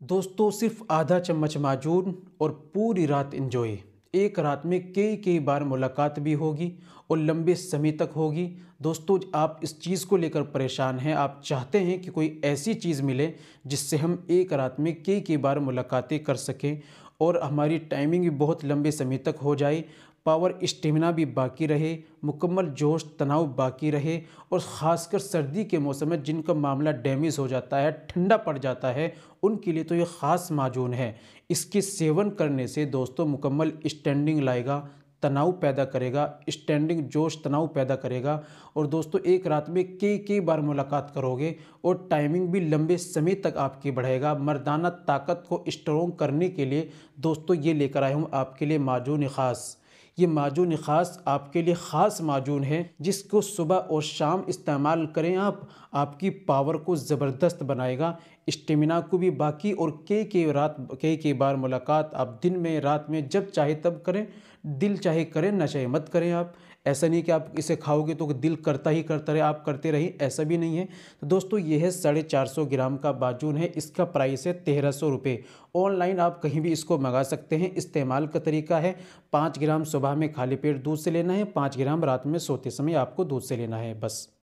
दोस्तों सिर्फ आधा चम्मच माजून और पूरी रात एंजॉय। एक रात में कई कई बार मुलाकात भी होगी और लंबे समय तक होगी। दोस्तों आप इस चीज़ को लेकर परेशान हैं, आप चाहते हैं कि कोई ऐसी चीज़ मिले जिससे हम एक रात में कई कई बार मुलाकातें कर सकें और हमारी टाइमिंग भी बहुत लंबे समय तक हो जाए, पावर स्टेमिना भी बाकी रहे, मुकम्मल जोश तनाव बाकी रहे। और ख़ासकर सर्दी के मौसम में जिनका मामला डैमेज हो जाता है, ठंडा पड़ जाता है, उनके लिए तो ये ख़ास माजून है। इसके सेवन करने से दोस्तों मुकम्मल स्टैंडिंग लाएगा, तनाव पैदा करेगा, स्टैंडिंग जोश तनाव पैदा करेगा। और दोस्तों एक रात में कई कई बार मुलाकात करोगे और टाइमिंग भी लंबे समय तक आपकी बढ़ेगा। मर्दाना ताकत को स्ट्रॉन्ग करने के लिए दोस्तों ये लेकर आया हूँ आपके लिए माजून ख़ास। ये माजून ख़ास आपके लिए ख़ास माजून है जिसको सुबह और शाम इस्तेमाल करें आप, आपकी पावर को ज़बरदस्त बनाएगा, स्टेमिना को भी बाकी। और कई बार मुलाकात आप दिन में रात में जब चाहे तब करें, दिल चाहे करें ना चाहे मत करें आप। ऐसा नहीं कि आप इसे खाओगे तो दिल करता ही करता रहे, आप करते रहिए, ऐसा भी नहीं है। तो दोस्तों ये है 450 ग्राम का माजून है, इसका प्राइस है 1300 रुपये। ऑनलाइन आप कहीं भी इसको मंगा सकते हैं। इस्तेमाल का तरीका है 5 ग्राम सुबह में खाली पेट दूध से लेना है, 5 ग्राम रात में सोते समय आपको दूध से लेना है, बस।